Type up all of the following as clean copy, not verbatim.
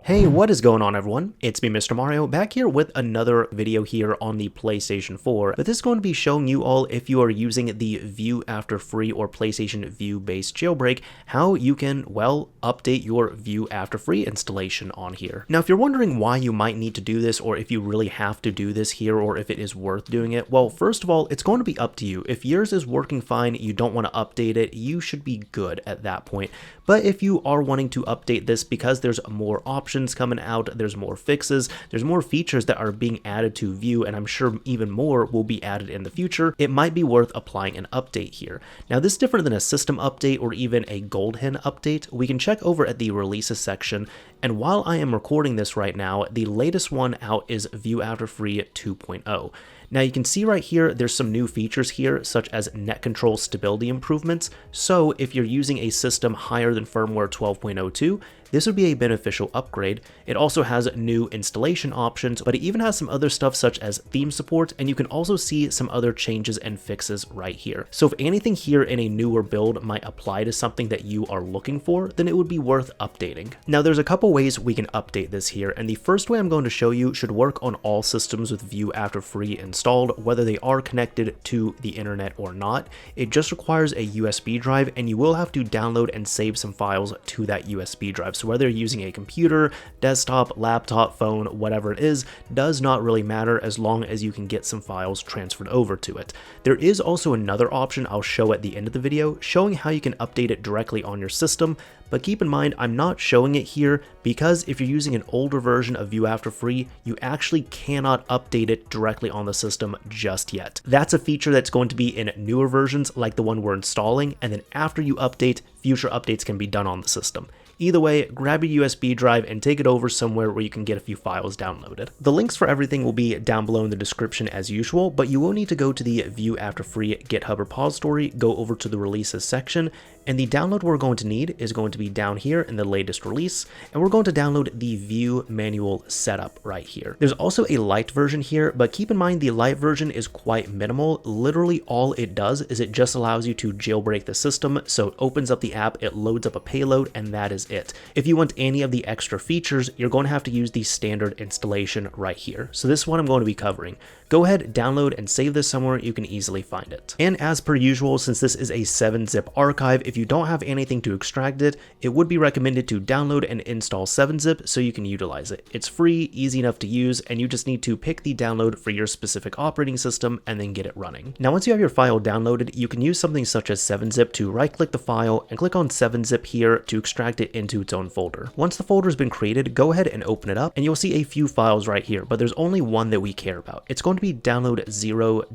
Hey, what is going on everyone? It's me, Mr. Mario, back here with another video here on the PlayStation 4, but this is going to be showing you all, if you are using the Vue After free or PlayStation Vue based jailbreak, how you can, well, update your Vue After free installation on here. Now, if you're wondering why you might need to do this, or if you really have to do this here, or if it is worth doing it, well, first of all, it's going to be up to you. If yours is working fine, you don't want to update it, you should be good at that point. But if you are wanting to update this because there's more options coming out, there's more fixes, there's more features that are being added to Vue, and I'm sure even more will be added in the future, it might be worth applying an update here. Now, this is different than a system update or even a gold hen update. We can check over at the releases section, and while I am recording this right now, the latest one out is Vue After Free 2.0. Now you can see right here, there's some new features here, such as net control stability improvements. So if you're using a system higher than firmware 12.02, this would be a beneficial upgrade. It also has new installation options, but it even has some other stuff such as theme support, and you can also see some other changes and fixes right here. So if anything here in a newer build might apply to something that you are looking for, then it would be worth updating. Now there's a couple ways we can update this here, and the first way I'm going to show you should work on all systems with Vue After Free installed, whether they are connected to the internet or not. It just requires a USB drive, and you will have to download and save some files to that USB drive. So whether you're using a computer, desktop, laptop, phone, whatever it is, does not really matter as long as you can get some files transferred over to it. There is also another option I'll show at the end of the video showing how you can update it directly on your system, but keep in mind I'm not showing it here because if you're using an older version of Vue After Free, you actually cannot update it directly on the system just yet. That's a feature that's going to be in newer versions like the one we're installing, and then after you update, future updates can be done on the system. Either way, grab your USB drive and take it over somewhere where you can get a few files downloaded. The links for everything will be down below in the description as usual, but you will need to go to the Vue After Free GitHub repository, go over to the releases section, and the download we're going to need is going to be down here in the latest release, and we're going to download the Vue manual setup right here. There's also a light version here, but keep in mind the light version is quite minimal. Literally all it does is it just allows you to jailbreak the system, so it opens up the app, it loads up a payload, and that is it. If you want any of the extra features, you're going to have to use the standard installation right here. So this is what I'm going to be covering. Go ahead, download and save this somewhere you can easily find it. And as per usual, since this is a 7-zip archive, if you don't have anything to extract it, it would be recommended to download and install 7-zip so you can utilize it. It's free, easy enough to use, and you just need to pick the download for your specific operating system and then get it running. Now once you have your file downloaded, you can use something such as 7-zip to right-click the file and click on 7-zip here to extract it into its own folder. Once the folder has been created, go ahead and open it up, and you'll see a few files right here, but there's only one that we care about. It's going to be download 0.dat.zip.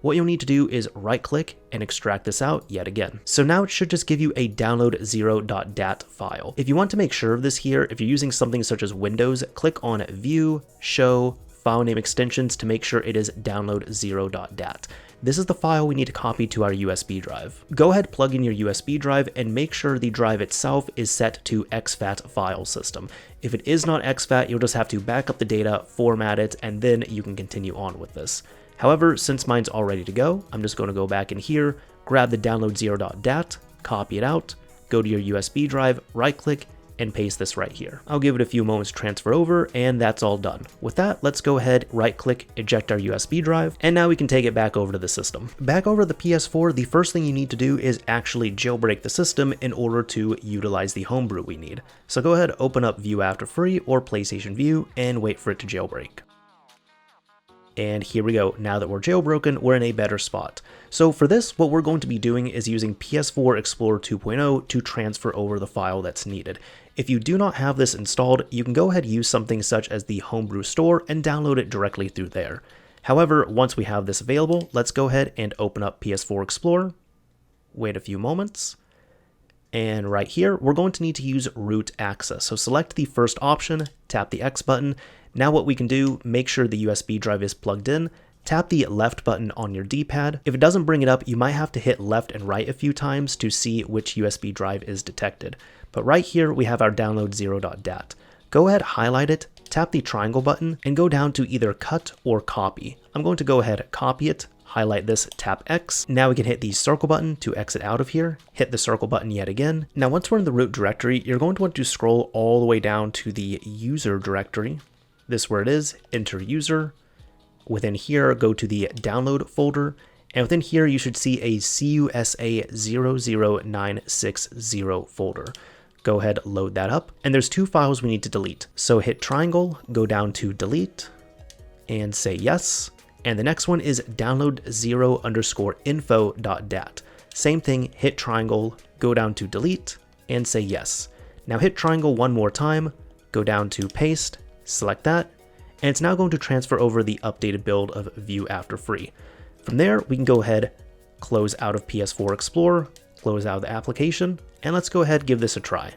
What you'll need to do is right click and extract this out yet again. So now it should just give you a download 0.dat file. If you want to make sure of this here, if you're using something such as Windows, click on View, Show, File Name Extensions to make sure it is download 0.dat. This is the file we need to copy to our USB drive. Go ahead, plug in your USB drive, and make sure the drive itself is set to exFAT file system. If it is not exFAT, you'll just have to back up the data, format it, and then you can continue on with this. However, since mine's all ready to go, I'm just going to go back in here, grab the download 0.dat, copy it out, go to your USB drive, right click, and paste this right here. I'll give it a few moments to transfer over, and that's all done. With that, let's go ahead, right click, eject our USB drive, and now we can take it back over to the system. Back over to the PS4, the first thing you need to do is actually jailbreak the system in order to utilize the homebrew we need. So go ahead, open up Vue After Free or PlayStation Vue, and wait for it to jailbreak. And here we go. Now that we're jailbroken, we're in a better spot. So for this, what we're going to be doing is using PS4 Explorer 2.0 to transfer over the file that's needed. If you do not have this installed, you can go ahead and use something such as the Homebrew Store and download it directly through there. However, once we have this available, let's go ahead and open up PS4 Explorer, wait a few moments, and right here, we're going to need to use root access. So select the first option, tap the X button. Now what we can do, make sure the USB drive is plugged in, tap the left button on your D-pad. If it doesn't bring it up, you might have to hit left and right a few times to see which USB drive is detected. But right here, we have our download 0.dat. Go ahead, highlight it, tap the triangle button, and go down to either cut or copy. I'm going to go ahead, copy it, highlight this, tap X. Now we can hit the circle button to exit out of here, hit the circle button yet again. Now once we're in the root directory, you're going to want to scroll all the way down to the user directory. This is where it is, enter user. Within here, go to the download folder, and within here you should see a CUSA00960 folder. Go ahead, load that up, and there's two files we need to delete. So hit triangle, go down to delete, and say yes. And the next one is download 0_info.dat. Same thing, hit triangle, go down to delete, and say yes. Now hit triangle one more time, go down to paste, select that, and it's now going to transfer over the updated build of Vue After Free. From there, we can go ahead, close out of PS4 Explorer, close out of the application, and let's go ahead and give this a try.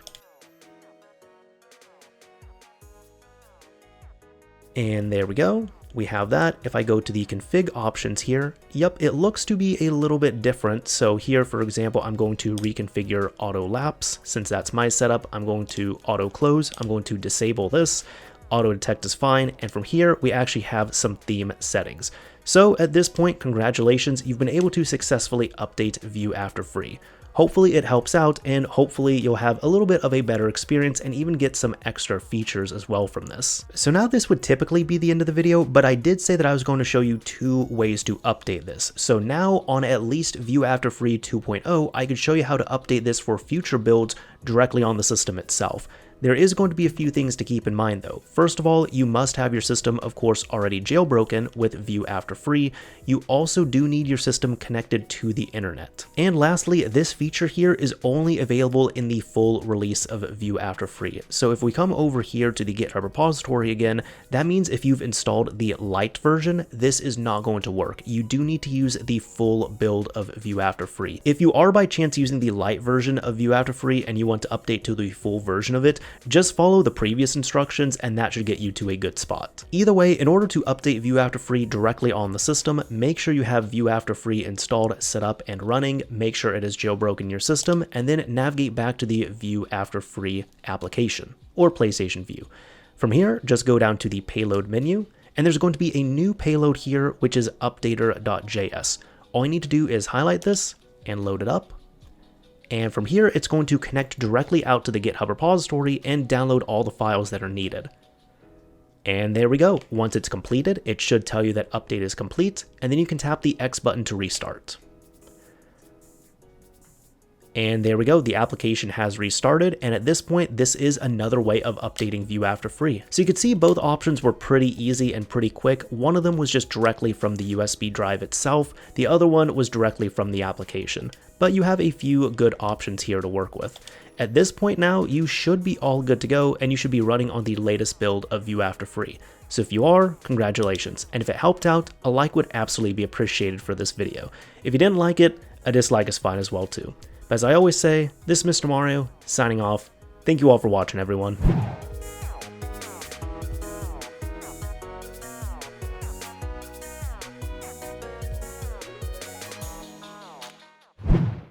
And there we go. We have that. If I go to the config options here, yep, it looks to be a little bit different. So here, for example, I'm going to reconfigure auto lapse. Since that's my setup, I'm going to auto close. I'm going to disable this. Auto detect is fine. And from here, we actually have some theme settings. So at this point, congratulations, you've been able to successfully update Vue After Free. Hopefully it helps out, and hopefully you'll have a little bit of a better experience and even get some extra features as well from this. So now this would typically be the end of the video, but I did say that I was going to show you two ways to update this. So now on at least Vue After Free 2.0, I could show you how to update this for future builds directly on the system itself. There is going to be a few things to keep in mind though. First of all, you must have your system, of course, already jailbroken with Vue After Free. You also do need your system connected to the internet. And lastly, this feature here is only available in the full release of Vue After Free. So if we come over here to the GitHub repository again, that means if you've installed the light version, this is not going to work. You do need to use the full build of Vue After Free. If you are by chance using the light version of Vue After Free and you want to update to the full version of it, just follow the previous instructions and that should get you to a good spot. Either way, in order to update Vue After Free directly on the system, make sure you have Vue After Free installed, set up, and running, make sure it is jailbroken your system, and then navigate back to the Vue After Free application, or PlayStation Vue. From here, just go down to the payload menu, and there's going to be a new payload here, which is updater.js. All you need to do is highlight this and load it up. And from here, it's going to connect directly out to the GitHub repository and download all the files that are needed. And there we go. Once it's completed, it should tell you that update is complete, and then you can tap the X button to restart. And there we go, the application has restarted, and at this point, this is another way of updating Vue After Free. So you can see both options were pretty easy and pretty quick. One of them was just directly from the USB drive itself, the other one was directly from the application. But you have a few good options here to work with. At this point now, you should be all good to go, and you should be running on the latest build of Vue After Free. So if you are, congratulations, and if it helped out, a like would absolutely be appreciated for this video. If you didn't like it, a dislike is fine as well too. But as I always say, this is Mr. Mario, signing off. Thank you all for watching, everyone.